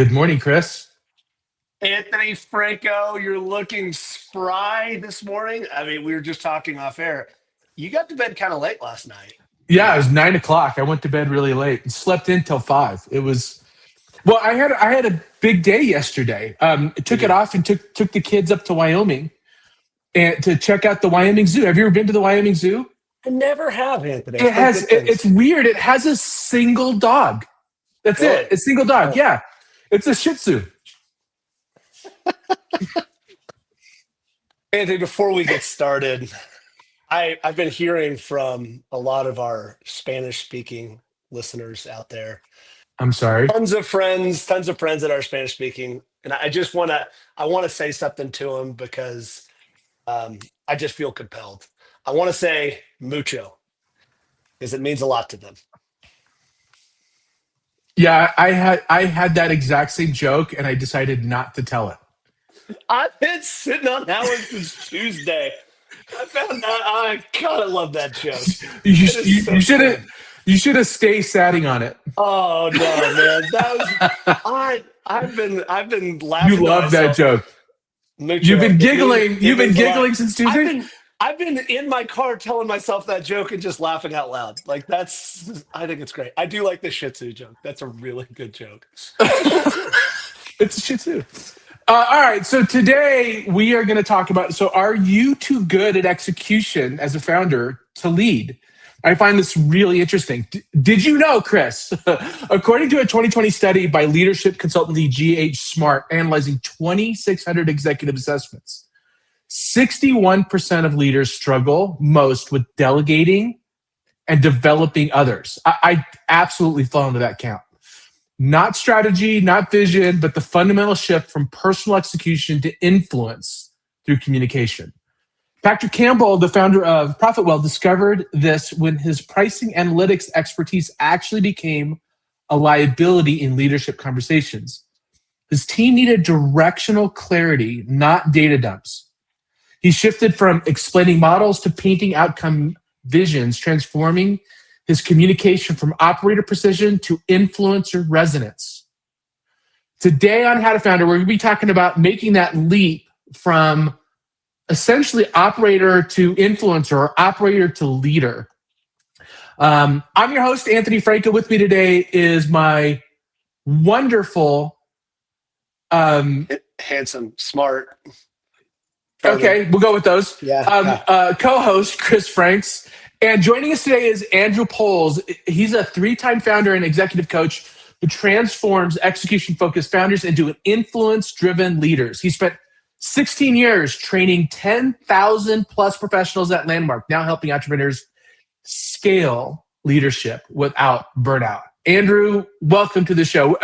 Good morning, Chris. Anthony Franco, you're looking spry this morning. I mean, we were just talking off air. You got to bed kind of late last night. Yeah, it was 9 o'clock. I went to bed really late and slept in till 5. It was well. I had a big day yesterday. Took it off and took the kids up to Wyoming and to check out the Wyoming Zoo. Have you ever been to the Wyoming Zoo? I never have, Anthony. It's weird. It has a single dog. That's Really? it. A single dog. Yeah, it's a Shih Tzu. Anthony, before we get started, I've been hearing from a lot of our Spanish-speaking listeners out there. I'm sorry. Tons of friends that are Spanish-speaking, and I want to say something to them because I just feel compelled. I want to say mucho because it means a lot to them. Yeah, I had that exact same joke, and I decided not to tell it. I've been sitting on that one since Tuesday. I found that I kind of love that joke. You should have stayed satting on it. Oh no, man! I've been laughing. You love that joke. Mucho. You've been giggling. You've been giggling since Tuesday. I've been in my car telling myself that joke and just laughing out loud. Like I think it's great. I do like the Shih Tzu joke. That's a really good joke. It's a Shih Tzu. All right, so today we are going to talk about, so are you too good at execution as a founder to lead? I find this really interesting. Did you know, Chris, according to a 2020 study by leadership consultancy GH Smart, analyzing 2,600 executive assessments, 61% of leaders struggle most with delegating and developing others. I absolutely fall into that count. Not strategy, not vision, but the fundamental shift from personal execution to influence through communication. Patrick Campbell, the founder of ProfitWell, discovered this when his pricing analytics expertise actually became a liability in leadership conversations. His team needed directional clarity, not data dumps. He shifted from explaining models to painting outcome visions, transforming his communication from operator precision to influencer resonance. Today on How to Founder, we're going to be talking about making that leap from essentially operator to influencer or operator to leader. I'm your host, Anthony Franco. With me today is my wonderful... handsome, smart. Okay, we'll go with those. Yeah. Co-host, Chris Franks. And joining us today is Andrew Poles. He's a 3-time founder and executive coach who transforms execution-focused founders into influence-driven leaders. He spent 16 years training 10,000 plus professionals at Landmark, now helping entrepreneurs scale leadership without burnout. Andrew, welcome to the show.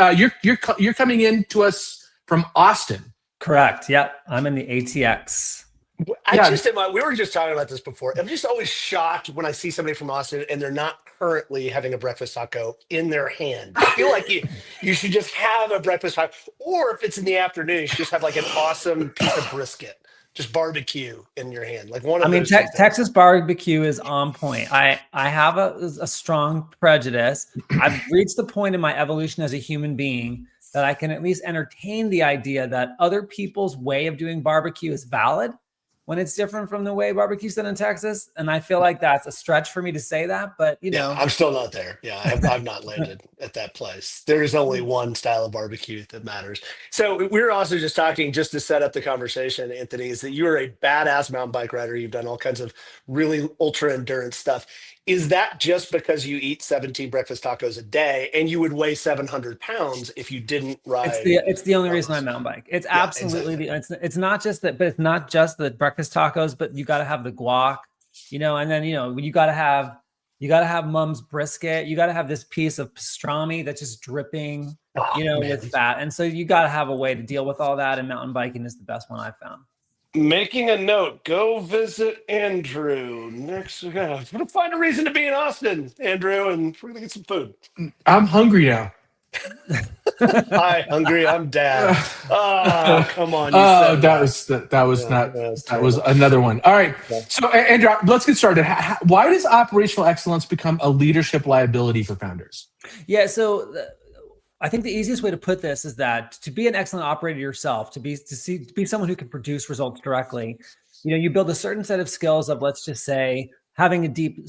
You're coming in to us from Austin. Correct. Yep. I'm in the ATX. We were just talking about this before. I'm just always shocked when I see somebody from Austin and they're not currently having a breakfast taco in their hand. I feel like you should just have a breakfast taco, or if it's in the afternoon, you should just have like an awesome piece of brisket, just barbecue in your hand. Like one of those. Texas barbecue is on point. I have a strong prejudice. I've reached the point in my evolution as a human being that I can at least entertain the idea that other people's way of doing barbecue is valid when it's different from the way barbecue's done in Texas. And I feel like that's a stretch for me to say that, but you know. I'm still not there. Yeah, I've not landed at that place. There is only one style of barbecue that matters. So we were also just talking, just to set up the conversation, Anthony, is that you're a badass mountain bike rider. You've done all kinds of really ultra endurance stuff. Is that just because you eat 17 breakfast tacos a day and you would weigh 700 pounds if you didn't ride? It's the only reason I mountain bike. It's absolutely exactly. It's not just that, but it's not just the breakfast tacos, but you got to have the guac, and then, you got to have mom's brisket. You got to have this piece of pastrami that's just dripping, with fat. And so you got to have a way to deal with all that. And mountain biking is the best one I've found. Making a note, go visit Andrew next. We're going to find a reason to be in Austin, Andrew, and we're going to get some food. I'm hungry now. Hi, hungry. I'm dad. Come on. That was another one. All right. So, Andrew, let's get started. Why does operational excellence become a leadership liability for founders? Yeah. So I think the easiest way to put this is that to be an excellent operator yourself, to be someone who can produce results directly, you build a certain set of skills of, let's just say, having a deep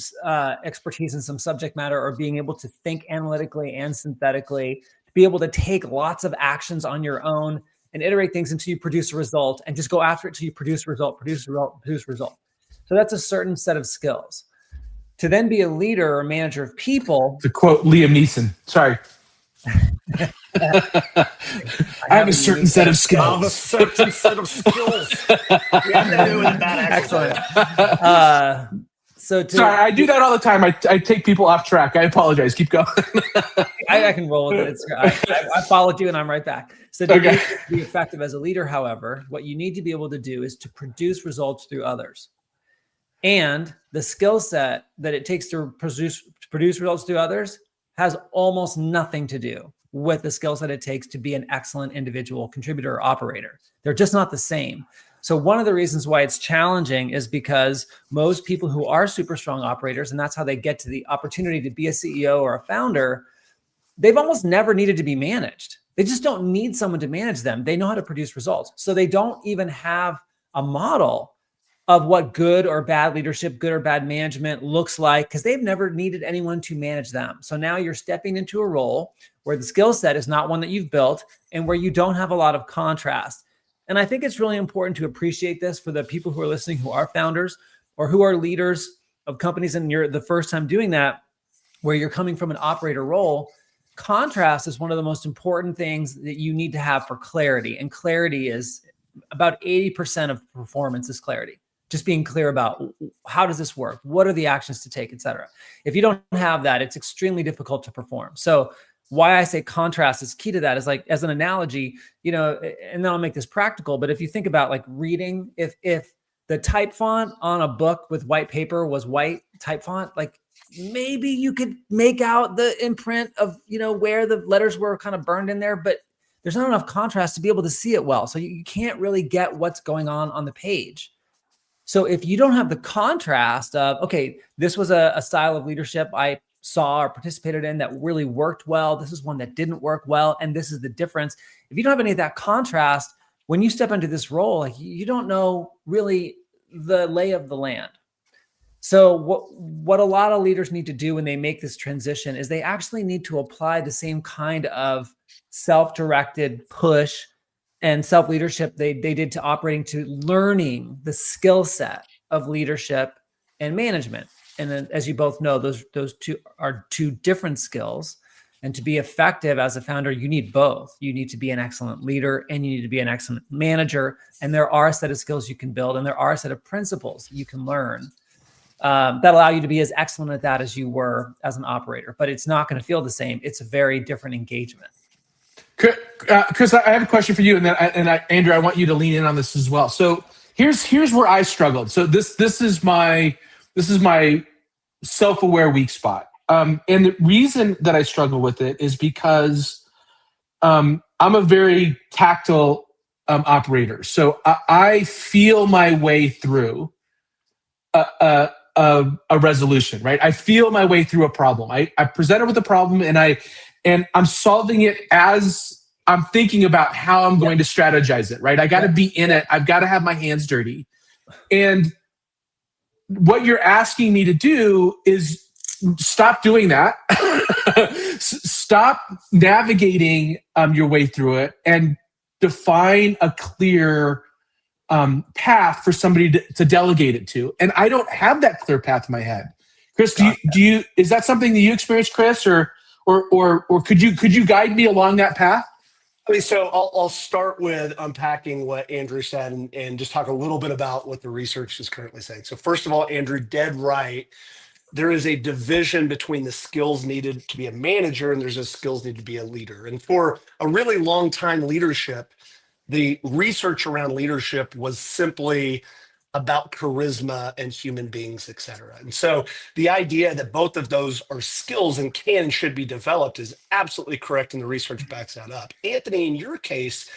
expertise in some subject matter, or being able to think analytically and synthetically, to be able to take lots of actions on your own and iterate things until you produce a result, and just go after it till you produce a result, produce a result, produce a result. So that's a certain set of skills. To then be a leader or manager of people. To quote Liam Neeson, sorry. I have a certain set of skills. I have a certain set of skills. We have to do with a bad accent. Excellent. Sorry, I do that all the time. I take people off track. I apologize. Keep going. I can roll with it. I followed you, and I'm right back. So to be effective as a leader, however, what you need to be able to do is to produce results through others. And the skill set that it takes to produce results through others has almost nothing to do with the skill set it takes to be an excellent individual contributor or operator. They're just not the same. So one of the reasons why it's challenging is because most people who are super strong operators, and that's how they get to the opportunity to be a CEO or a founder, they've almost never needed to be managed. They just don't need someone to manage them. They know how to produce results. So they don't even have a model of what good or bad leadership, good or bad management looks like, because they've never needed anyone to manage them. So now you're stepping into a role where the skill set is not one that you've built, and where you don't have a lot of contrast. And I think it's really important to appreciate this for the people who are listening, who are founders or who are leaders of companies, and you're the first time doing that, where you're coming from an operator role. Contrast is one of the most important things that you need to have for clarity. And clarity is about 80% of performance is clarity. Just being clear about, how does this work? What are the actions to take, et cetera. If you don't have that, it's extremely difficult to perform. So why I say contrast is key to that is, like, as an analogy, and then I'll make this practical, but if you think about like reading, if the type font on a book with white paper was white type font, like maybe you could make out the imprint of, where the letters were kind of burned in there, but there's not enough contrast to be able to see it well. So you can't really get what's going on the page. So if you don't have the contrast of, okay, this was a style of leadership I saw or participated in that really worked well, this is one that didn't work well, and this is the difference. If you don't have any of that contrast, when you step into this role, like, you don't know really the lay of the land. So what a lot of leaders need to do when they make this transition is they actually need to apply the same kind of self-directed push and self-leadership they did to operating, to learning the skill set of leadership and management. And then, as you both know, those two are two different skills. And to be effective as a founder, you need both. You need to be an excellent leader, and you need to be an excellent manager. And there are a set of skills you can build, and there are a set of principles you can learn that allow you to be as excellent at that as you were as an operator. But it's not going to feel the same. It's a very different engagement. Chris, I have a question for you, and Andrew, I want you to lean in on this as well. So here's where I struggled. So this is my self-aware weak spot, and the reason that I struggle with it is because I'm a very tactile operator. So I feel my way through a resolution, right? I feel my way through a problem. I present it with a problem, and I'm solving it as I'm thinking about how I'm going to strategize it, right? I got to be in it. I've got to have my hands dirty. And what you're asking me to do is stop doing that. Stop navigating your way through it, and define a clear path for somebody to delegate it to. And I don't have that clear path in my head. Chris, do you is that something that you experienced, Chris, or could you guide me along that path? I mean, so I'll start with unpacking what Andrew said and just talk a little bit about what the research is currently saying. So first of all, Andrew, dead right. There is a division between the skills needed to be a manager and there's a skills needed to be a leader. And for a really long time, leadership, the research around leadership was simply about charisma and human beings, et cetera. And so the idea that both of those are skills and can and should be developed is absolutely correct, and the research backs that up. Anthony, in your case,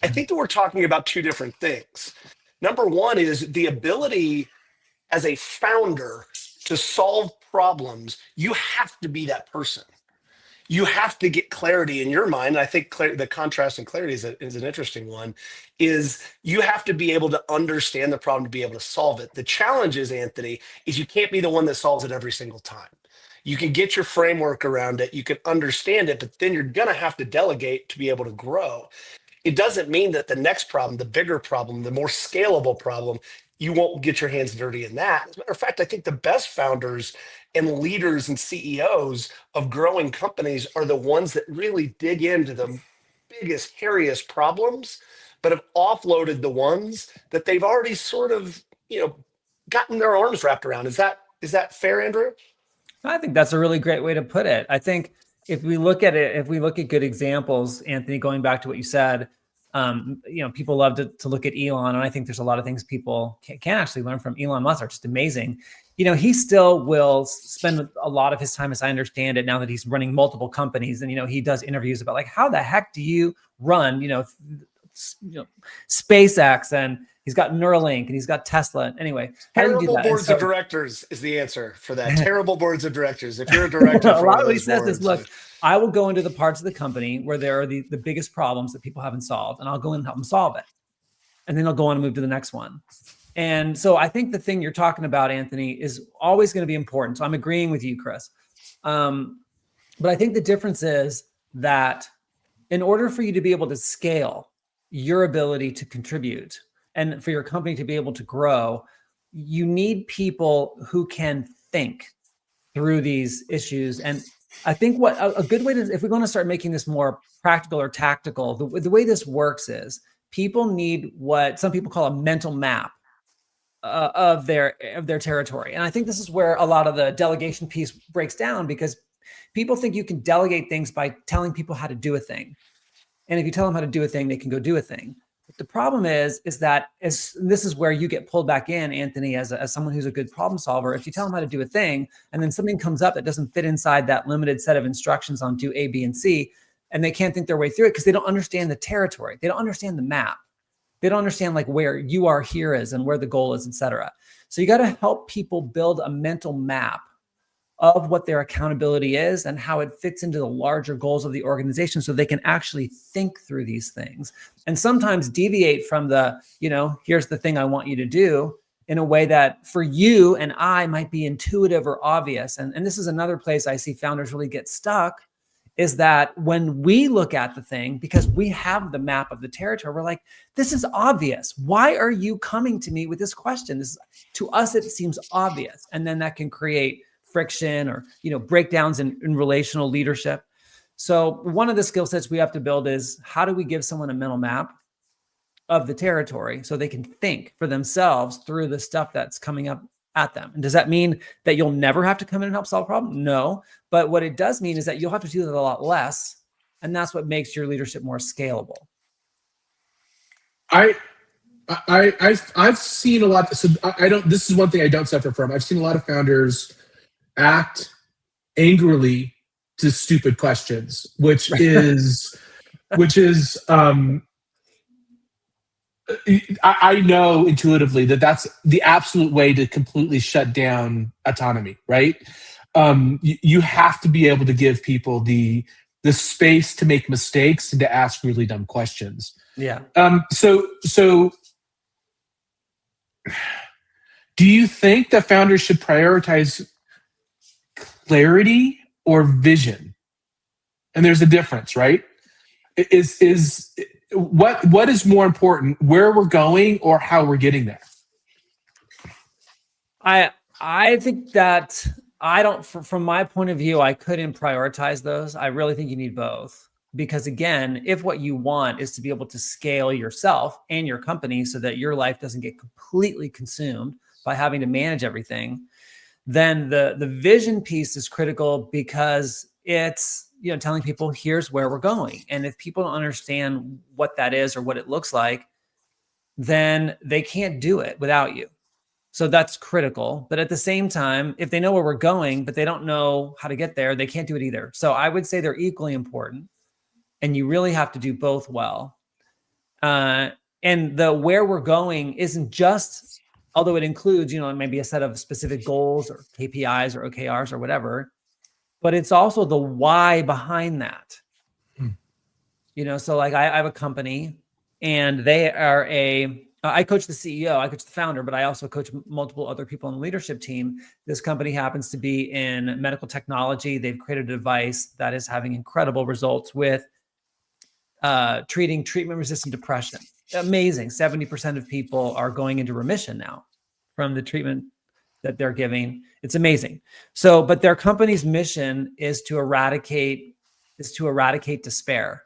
I think that we're talking about two different things. Number one is the ability as a founder to solve problems. You have to be that person. you have to get clarity in your mind. I think the contrast and clarity is an interesting one, is you have to be able to understand the problem to be able to solve it. The challenge is, Anthony, is you can't be the one that solves it every single time. You can get your framework around it, you can understand it, but then you're going to have to delegate to be able to grow. It doesn't mean that the next problem, the bigger problem, the more scalable problem, you won't get your hands dirty in that. As a matter of fact, I think the best founders and leaders and CEOs of growing companies are the ones that really dig into the biggest, hairiest problems, but have offloaded the ones that they've already sort of, gotten their arms wrapped around. Is that fair, Andrew? I think that's a really great way to put it. I think if we look at it, if we look at good examples, Anthony, going back to what you said, people love to look at Elon, and I think there's a lot of things people can actually learn from Elon Musk are just amazing. He still will spend a lot of his time, as I understand it, now that he's running multiple companies, and he does interviews about like, how the heck do you run, SpaceX, and he's got Neuralink, and he's got Tesla. Anyway, terrible boards of directors is the answer for that. Terrible boards of directors. If you're a director, a lot of what he says is, look, I will go into the parts of the company where there are the biggest problems that people haven't solved, and I'll go in and help them solve it. And then I'll go on and move to the next one. And so I think the thing you're talking about, Anthony, is always going to be important. So I'm agreeing with you, Chris. But I think the difference is that in order for you to be able to scale your ability to contribute and for your company to be able to grow, you need people who can think through these issues. And I think what a good way to, if we're going to start making this more practical or tactical, the way this works is people need what some people call a mental map of their territory. And I think this is where a lot of the delegation piece breaks down, because people think you can delegate things by telling people how to do a thing. And if you tell them how to do a thing, they can go do a thing. But the problem is that this is where you get pulled back in, Anthony, as someone who's a good problem solver. If you tell them how to do a thing and then something comes up that doesn't fit inside that limited set of instructions on do A, B, and C, and they can't think their way through it because they don't understand the territory. They don't understand the map. They don't understand like where you are here is and where the goal is, et cetera. So you got to help people build a mental map of what their accountability is and how it fits into the larger goals of the organization so they can actually think through these things and sometimes deviate from the, here's the thing I want you to do in a way that for you and I might be intuitive or obvious. And this is another place I see founders really get stuck, is that when we look at the thing, because we have the map of the territory, we're like, this is obvious. Why are you coming to me with this question? To us, it seems obvious. And then that can create friction or, breakdowns in relational leadership. So one of the skill sets we have to build is, how do we give someone a mental map of the territory so they can think for themselves through the stuff that's coming up at them? And does that mean that you'll never have to come in and help solve a problem? No. But what it does mean is that you'll have to do that a lot less. And that's what makes your leadership more scalable. I've seen a lot. So this is one thing I don't suffer from. I've seen a lot of founders act angrily to stupid questions, which is I know intuitively that that's the absolute way to completely shut down autonomy, right? You have to be able to give people the space to make mistakes and to ask really dumb questions. Yeah. So do you think that founders should prioritize clarity or vision? And there's a difference, right? What is more important, where we're going or how we're getting there? I think that from my point of view, I couldn't prioritize those. I really think you need both. Because again, if what you want is to be able to scale yourself and your company so that your life doesn't get completely consumed by having to manage everything, then the vision piece is critical, because it's, telling people here's where we're going. And if people don't understand what that is or what it looks like, then they can't do it without you. So that's critical. But at the same time, if they know where we're going, but they don't know how to get there, they can't do it either. So I would say they're equally important, and you really have to do both well. And the where we're going isn't just, although it includes, maybe a set of specific goals or KPIs or OKRs or whatever, but it's also the why behind that. You know, so like I have a company and they are I coach the CEO, I coach the founder, but I also coach multiple other people on the leadership team. This company happens to be in medical technology. They've created a device that is having incredible results with treating treatment-resistant depression. Amazing. 70% of people are going into remission now from the treatment that they're giving. It's amazing. So, but their company's mission is to eradicate despair.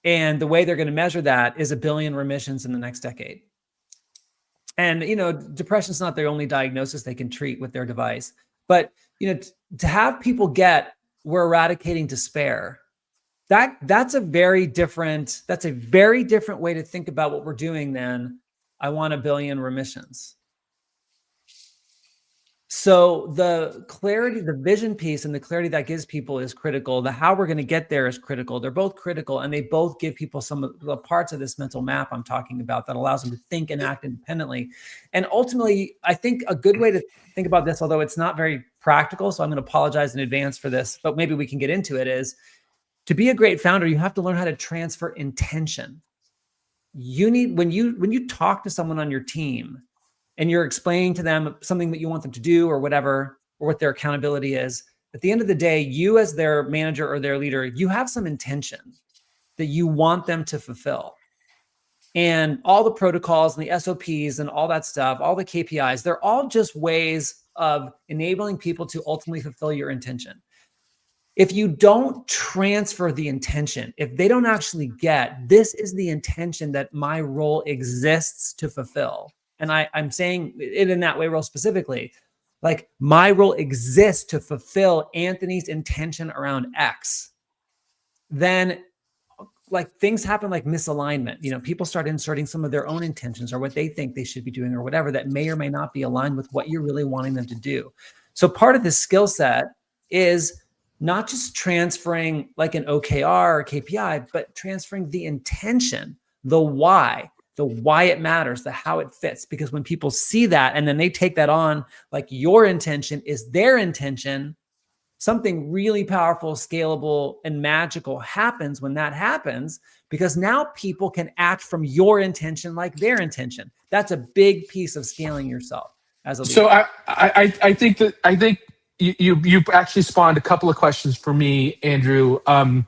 And the way they're going to measure that is 1 billion remissions in the next decade. And, you know, depression is not their only diagnosis they can treat with their device. But, you know, to have people get, we're eradicating despair, that's a very different way to think about what we're doing than I want 1 billion remissions. So the clarity, the vision piece and the clarity that gives people is critical. The how we're going to get there is critical. They're both critical, and they both give people some of the parts of this mental map I'm talking about that allows them to think and act independently. And ultimately, I think a good way to think about this, although it's not very practical, so I'm going to apologize in advance for this, but maybe we can get into it, is to be a great founder, you have to learn how to transfer intention. You need, when you talk to someone on your team, and you're explaining to them something that you want them to do or whatever, or what their accountability is, at the end of the day, you as their manager or their leader, you have some intention that you want them to fulfill. And all the protocols and the SOPs and all that stuff, all the KPIs, they're all just ways of enabling people to ultimately fulfill your intention. If you don't transfer the intention, if they don't actually get, this is the intention that my role exists to fulfill, and I'm saying it in that way real specifically, like my role exists to fulfill Anthony's intention around X, then like things happen like misalignment. You know, people start inserting some of their own intentions or what they think they should be doing or whatever that may or may not be aligned with what you're really wanting them to do. So part of this skill set is not just transferring like an OKR or KPI, but transferring the intention, the why it matters, the how it fits. Because when people see that and then they take that on, like your intention is their intention, something really powerful, scalable, and magical happens when that happens, because now people can act from your intention like their intention. That's a big piece of scaling yourself as a leader. So I think you've actually spawned a couple of questions for me, Andrew. And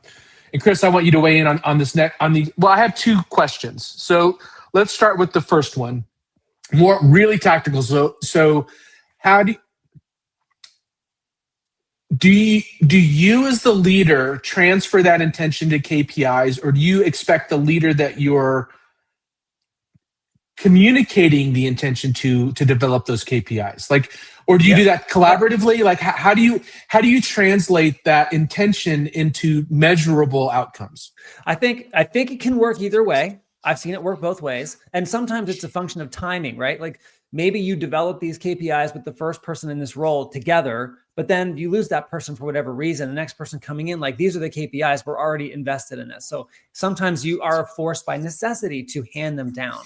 Chris, I want you to weigh in on this next. Well, I have two questions. So let's start with the first one, more really tactical. So how do you as the leader transfer that intention to KPIs, or do you expect the leader that you're communicating the intention to develop those KPIs? Like, or do you do that collaboratively? Like, how do you translate that intention into measurable outcomes? I think it can work either way. I've seen it work both ways. And sometimes it's a function of timing, right? Like maybe you develop these KPIs with the first person in this role together, but then you lose that person for whatever reason. The next person coming in, like, these are the KPIs, we're already invested in this. So sometimes you are forced by necessity to hand them down.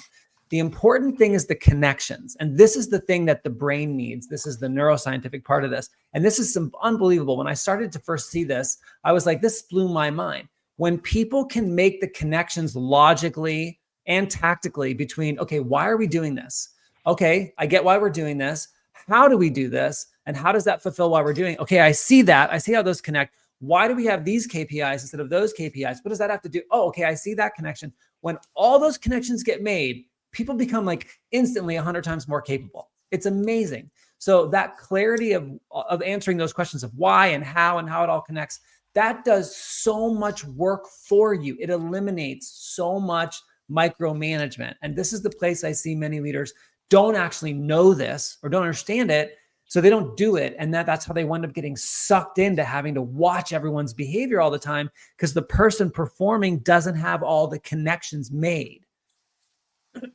The important thing is the connections. And this is the thing that the brain needs. This is the neuroscientific part of this. And this is unbelievable. When I started to first see this, I was like, this blew my mind. When people can make the connections logically and tactically between, okay, why are we doing this? Okay, I get why we're doing this. How do we do this? And how does that fulfill why we're doing it? Okay, I see that. I see how those connect. Why do we have these KPIs instead of those KPIs? What does that have to do? Oh, okay, I see that connection. When all those connections get made, people become like instantly 100 times more capable. It's amazing. So that clarity of answering those questions of why and how it all connects, that does so much work for you. It eliminates so much micromanagement. And this is the place I see many leaders don't actually know this or don't understand it. So they don't do it. And that's how they wind up getting sucked into having to watch everyone's behavior all the time, because the person performing doesn't have all the connections made.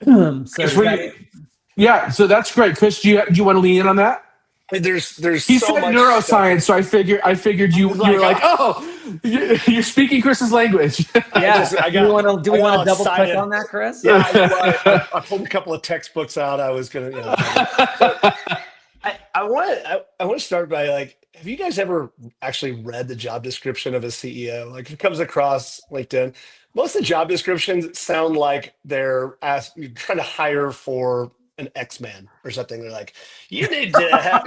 So that's great. Chris, do you want to lean in on that? There's he so said much neuroscience, so I figured you were like, oh, you're speaking Chris's language. Yeah. Do we want to double click on that, Chris? Yeah. I pulled a couple of textbooks out. I was gonna. I want to start by like, have you guys ever actually read the job description of a CEO? Like if it comes across LinkedIn, most of the job descriptions sound like they're trying to hire for an X-Man or something. They're like, you need to have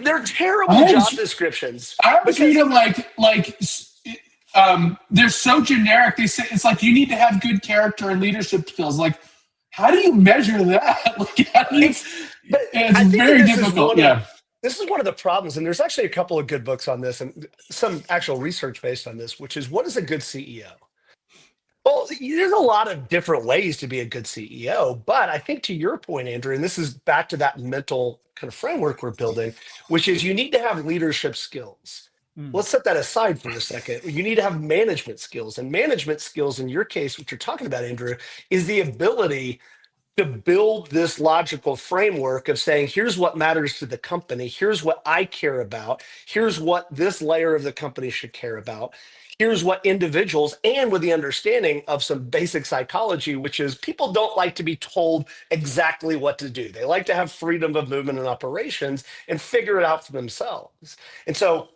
they're terrible job descriptions I always read because them they're so generic. They say it's like you need to have good character and leadership skills. Like, how do you measure that? Like, how do you, it's very difficult. This is one of the problems, and there's actually a couple of good books on this and some actual research based on this, which is what is a good CEO? Well, there's a lot of different ways to be a good CEO, but I think to your point, Andrew, and this is back to that mental kind of framework we're building, which is you need to have leadership skills. Let's set that aside for a second. You need to have management skills, and management skills in your case, what you're talking about, Andrew, is the ability to build this logical framework of saying, here's what matters to the company. Here's what I care about. Here's what this layer of the company should care about. Here's what individuals, and with the understanding of some basic psychology, which is people don't like to be told exactly what to do. They like to have freedom of movement and operations and figure it out for themselves. And so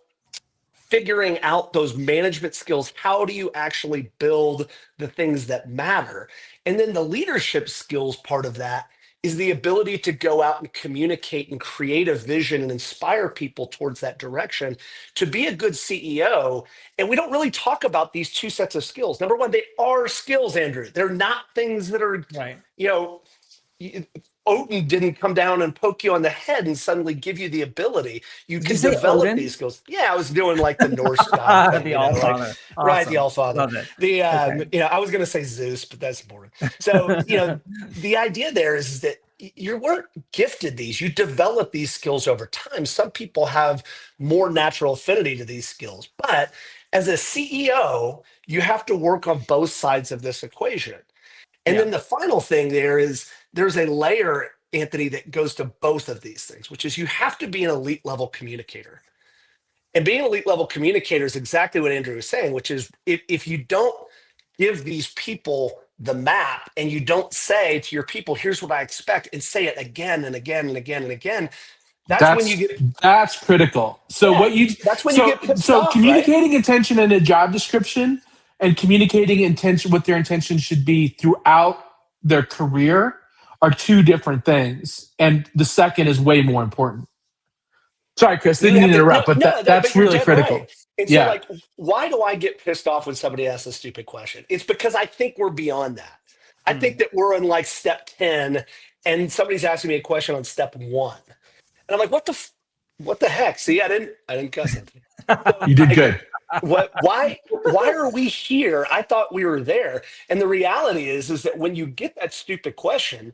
figuring out those management skills, how do you actually build the things that matter? And then the leadership skills part of that is the ability to go out and communicate and create a vision and inspire people towards that direction to be a good CEO. And we don't really talk about these two sets of skills. Number one, they are skills, Andrew. They're not things that are, right. Odin didn't come down and poke you on the head and suddenly give you the ability. You can develop these skills. Yeah, I was doing like the Norse god thing, the Allfather. Awesome. Right, the Allfather. Love it. I was going to say Zeus, but that's boring. So, the idea there is that you weren't gifted these. You develop these skills over time. Some people have more natural affinity to these skills, but as a CEO, you have to work on both sides of this equation. And then the final thing there's a layer, Anthony, that goes to both of these things, which is you have to be an elite level communicator. And being an elite level communicator is exactly what Andrew was saying, which is if you don't give these people the map and you don't say to your people, here's what I expect, and say it again and again and again and again, that's critical. So that's when you get pissed off, communicating intention in a job description and communicating intention, what their intention should be throughout their career, are two different things. And the second is way more important. Sorry, Chris, didn't mean to interrupt, but that's really critical. Right. And so, why do I get pissed off when somebody asks a stupid question? It's because I think we're beyond that. I think that we're in like step 10 and somebody's asking me a question on step 1. And I'm like, what the heck? See, I didn't cuss it. You did good. Why are we here? I thought we were there. And the reality is that when you get that stupid question,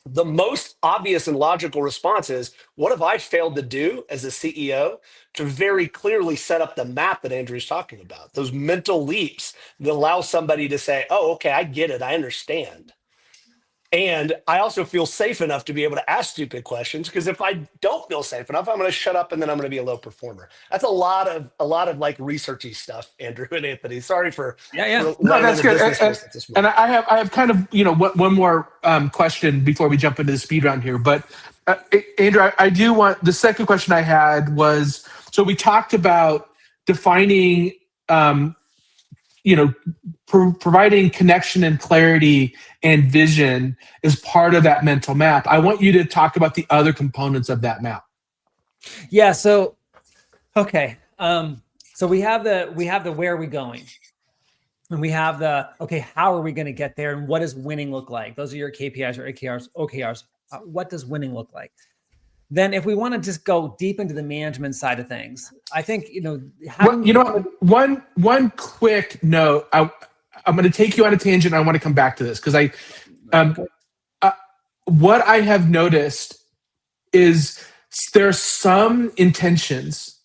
the most obvious and logical response is, what have I failed to do as a CEO to very clearly set up the map that Andrew's talking about? Those mental leaps that allow somebody to say, oh, okay, I get it. I understand. And I also feel safe enough to be able to ask stupid questions, because if I don't feel safe enough, I'm going to shut up and then I'm going to be a low performer. That's a lot of like researchy stuff, Andrew and Anthony. Sorry for no, that's good. And I have kind of one more question before we jump into the speed round here. But Andrew, I do want, the second question I had was, so we talked about defining providing connection and clarity and vision is part of that mental map. I want you to talk about the other components of that map. Yeah. So, okay. So we have the where are we going? And we have how are we going to get there? And what does winning look like? Those are your KPIs or OKRs. What does winning look like? Then if we want to just go deep into the management side of things, I think, one quick note, I'm going to take you on a tangent. I want to come back to this because what I have noticed is there's some intentions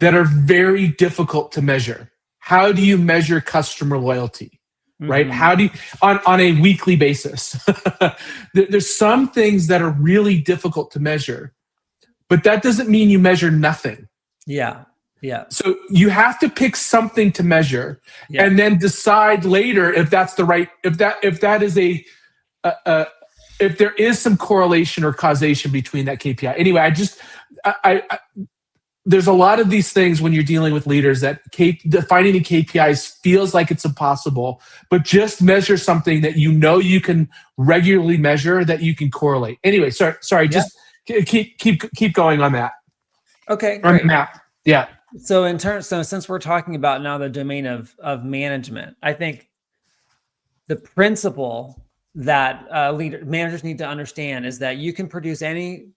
that are very difficult to measure. How do you measure customer loyalty? Right? How do you, on a weekly basis? There's some things that are really difficult to measure, but that doesn't mean you measure nothing. Yeah. So you have to pick something to measure, and then decide later if that's the right, if that is if there is some correlation or causation between that KPI. Anyway, there's a lot of these things when you're dealing with leaders that defining the KPIs feels like it's impossible, but just measure something that you know you can regularly measure, that you can correlate. Anyway, sorry, just keep going on that. Okay, on great. the map. Yeah. So since we're talking about now the domain of management, I think the principle that managers need to understand is that you can produce any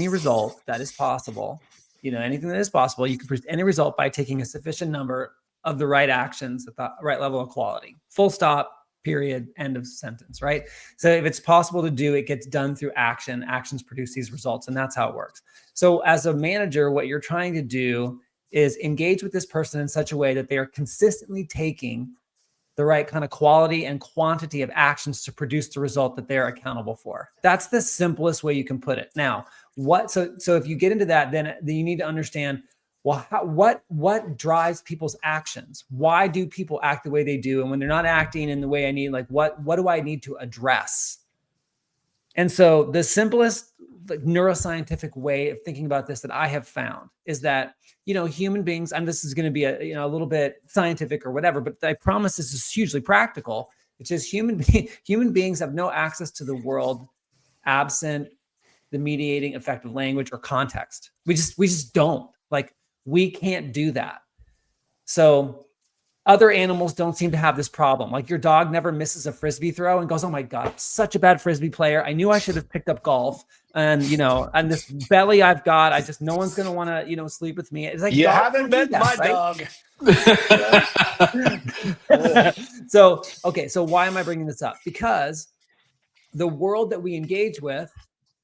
result that is possible. Anything that is possible, you can produce any result by taking a sufficient number of the right actions at the right level of quality. Full stop, period, end of sentence, right? So if it's possible to do, it gets done through action. Actions produce these results, and that's how it works. So as a manager, what you're trying to do is engage with this person in such a way that they are consistently taking the right kind of quality and quantity of actions to produce the result that they're accountable for. That's the simplest way you can put it. Now, so if you get into that, then you need to understand, well, what drives people's actions? Why do people act the way they do? And when they're not acting in the way I need, like what do I need to address? And so the simplest neuroscientific way of thinking about this that I have found is that, human beings, and this is going to be a little bit scientific or whatever, but I promise this is hugely practical. It's just human beings have no access to the world absent the mediating effective language or context. We just don't. Like, we can't do that. So other animals don't seem to have this problem. Like, your dog never misses a Frisbee throw and goes, oh my God, I'm such a bad Frisbee player. I knew I should have picked up golf. And, and this belly I've got, no one's going to want to, sleep with me. It's like, you haven't met my dog. So why am I bringing this up? Because the world that we engage with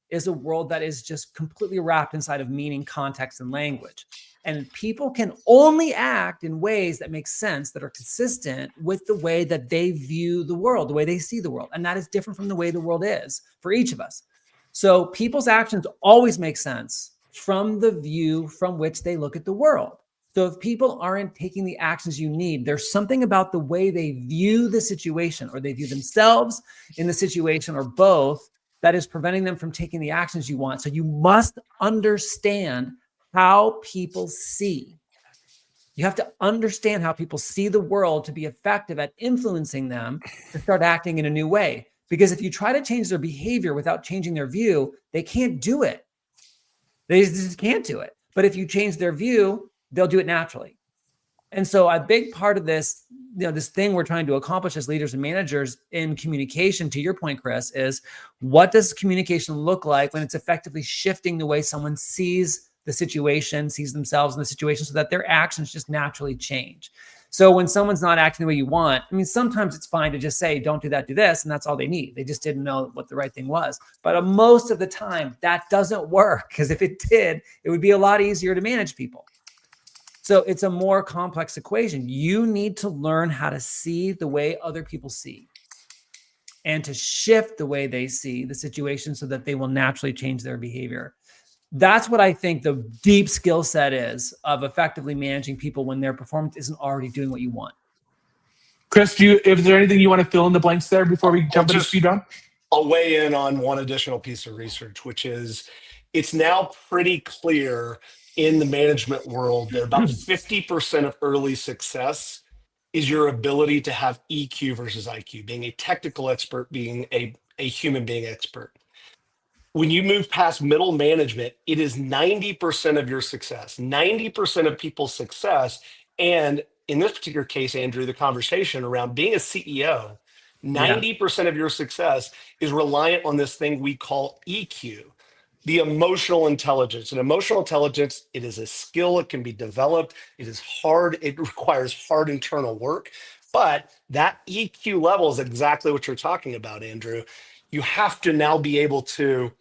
is a world that is just completely wrapped inside of meaning, context, and language. And people can only act in ways that make sense, that are consistent with the way that they view the world, the way they see the world. And that is different from the way the world is for each of us. So people's actions always make sense from the view from which they look at the world. So if people aren't taking the actions you need, there's something about the way they view the situation, or they view themselves in the situation, or both, that is preventing them from taking the actions you want. So you must understand how people see. You have to understand how people see the world to be effective at influencing them to start acting in a new way. Because if you try to change their behavior without changing their view, they can't do it. They just can't do it. But if you change their view, they'll do it naturally. And so a big part of this, this thing we're trying to accomplish as leaders and managers in communication, to your point, Chris, is what does communication look like when it's effectively shifting the way someone sees the situation, sees themselves in the situation, so that their actions just naturally change. So when someone's not acting the way you want, sometimes it's fine to just say, don't do that, do this, and that's all they need. They just didn't know what the right thing was. But most of the time, that doesn't work, because if it did, it would be a lot easier to manage people. So it's a more complex equation. You need to learn how to see the way other people see, and to shift the way they see the situation so that they will naturally change their behavior. That's what I think the deep skill set is of effectively managing people when their performance isn't already doing what you want. Chris, is there anything you want to fill in the blanks there before we jump into speed run? I'll weigh in on one additional piece of research, which is it's now pretty clear in the management world that about 50% of early success is your ability to have EQ versus IQ, being a technical expert, being a human being expert. When you move past middle management, it is 90% of your success, 90% of people's success. And in this particular case, Andrew, the conversation around being a CEO, 90% of your success is reliant on this thing we call EQ, the emotional intelligence. And emotional intelligence, it is a skill. It can be developed. It is hard. It requires hard internal work. But that EQ level is exactly what you're talking about, Andrew. You have to now be able to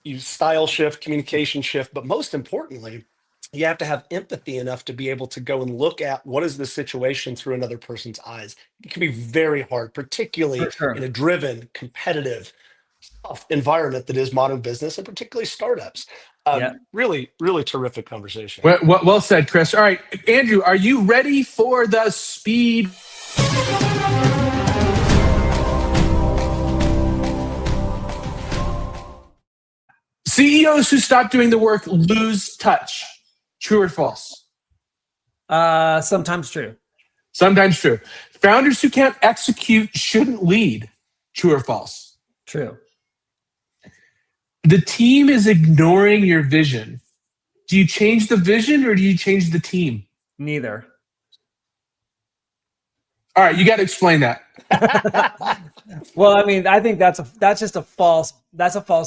use style shift, communication shift, but most importantly, you have to have empathy enough to be able to go and look at what is the situation through another person's eyes. It can be very hard, particularly in a driven, competitive environment that is modern business, and particularly startups. Really, really terrific conversation. Well said, Chris. All right, Andrew, are you ready for the speed? CEOs who stop doing the work lose touch. True or false? Sometimes true. Sometimes true. Founders who can't execute shouldn't lead. True or false? True. The team is ignoring your vision. Do you change the vision or do you change the team? Neither. All right, you got to explain that. Well, I mean, I think that's just a false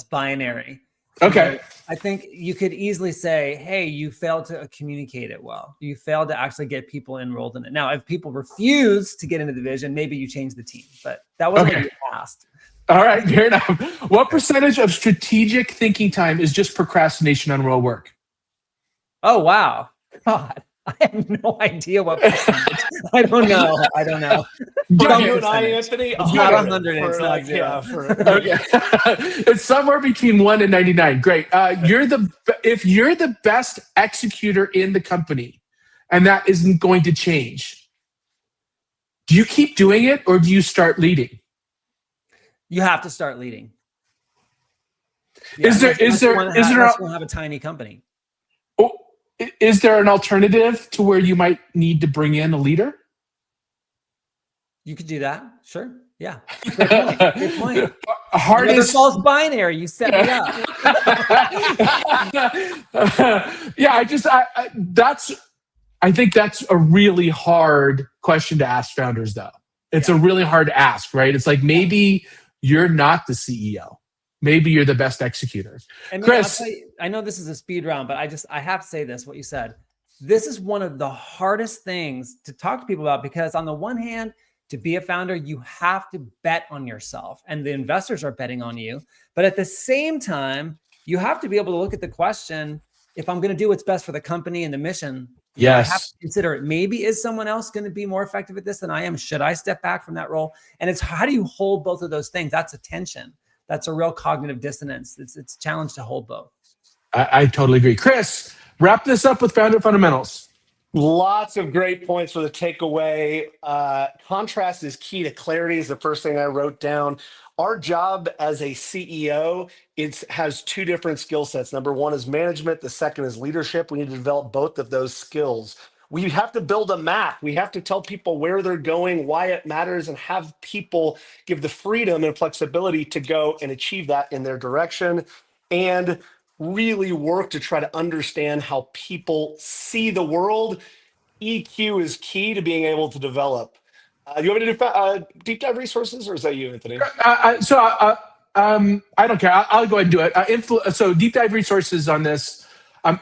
binary. Okay. I think you could easily say, hey, you failed to communicate it well. You failed to actually get people enrolled in it. Now, if people refuse to get into the vision, maybe you change the team, but that wasn't what you asked. All right, fair enough. What percentage of strategic thinking time is just procrastination on real work? Oh, wow. God, I have no idea what percentage. I don't know. For you and I, Anthony, it's not 100. It's not zero. Yeah, Okay. It's somewhere between 1 and 99. Great. If you're the best executor in the company and that isn't going to change, do you keep doing it or do you start leading? You have to start leading. Is there have a tiny company? Is there an alternative to where you might need to bring in a leader? You could do that. Sure. Yeah. Good point. Hardest false binary. You set me up. Yeah, I think that's a really hard question to ask founders, though. It's a really hard ask, right? It's like maybe you're not the CEO. Maybe you're the best executor. And Chris, I know this is a speed round, but I have to say this, what you said. This is one of the hardest things to talk to people about because on the one hand, to be a founder, you have to bet on yourself and the investors are betting on you. But at the same time, you have to be able to look at the question, if I'm going to do what's best for the company and the mission, yes, I have to consider it. Maybe is someone else going to be more effective at this than I am? Should I step back from that role? And it's how do you hold both of those things? That's a tension. That's a real cognitive dissonance. It's a challenge to hold both. I totally agree. Chris, wrap this up with founder fundamentals. Lots of great points for the takeaway. Contrast is key to clarity is the first thing I wrote down. Our job as a CEO, it has two different skill sets. Number one is management. The second is leadership. We need to develop both of those skills. We have to build a map. We have to tell people where they're going, why it matters, and have people give the freedom and flexibility to go and achieve that in their direction. And really work to try to understand how people see the world. EQ is key to being able to develop. You want me to do deep dive resources, or is that you, Anthony? I don't care. I'll go ahead and do it. So deep dive resources on this.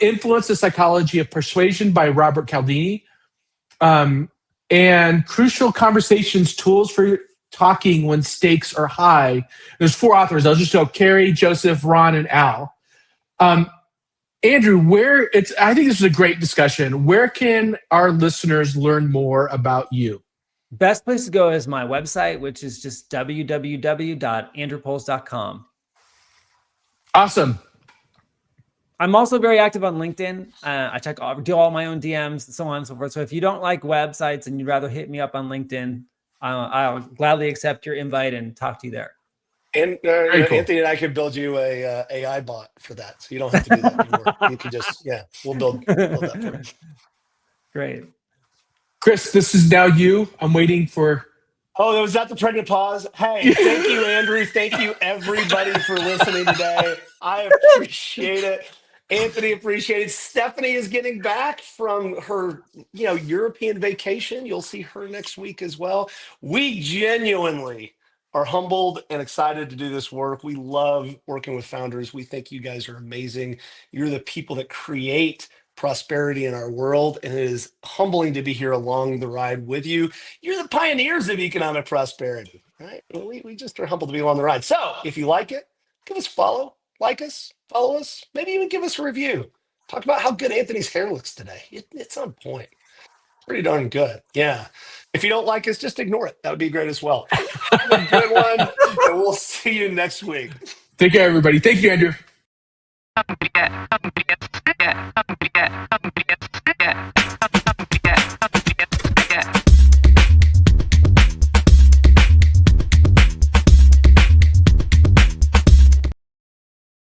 Influence the Psychology of Persuasion by Robert Cialdini. And Crucial Conversations, Tools for Talking When Stakes Are High. There's 4 authors. I'll just go Carrie, Joseph, Ron, and Al. Andrew, I think this is a great discussion. Where can our listeners learn more about you? Best place to go is my website, which is just www.andrewpoles.com. Awesome. I'm also very active on LinkedIn. I do all my own DMs and so on and so forth. So if you don't like websites and you'd rather hit me up on LinkedIn, I'll gladly accept your invite and talk to you there. And cool. Anthony and I could build you a AI bot for that, so you don't have to do that anymore. You can just we'll build that for you. Great, Chris. This is now you. I'm waiting for. Oh, was that the pregnant pause? Hey, thank you, Andrew. Thank you, everybody, for listening today. I appreciate it. Anthony appreciated. Stephanie is getting back from her, European vacation. You'll see her next week as well. We genuinely are humbled and excited to do this work. We love working with founders. We think you guys are amazing. You're the people that create prosperity in our world, and it is humbling to be here along the ride with you. You're the pioneers of economic prosperity, right? We just are humbled to be along the ride. So if you like it, give us a follow, like us, follow us, maybe even give us a review. Talk about how good Anthony's hair looks today. It's on point. Pretty darn good. Yeah. If you don't like us, just ignore it. That would be great as well. Have a good one, and we'll see you next week. Take care, everybody. Thank you, Andrew.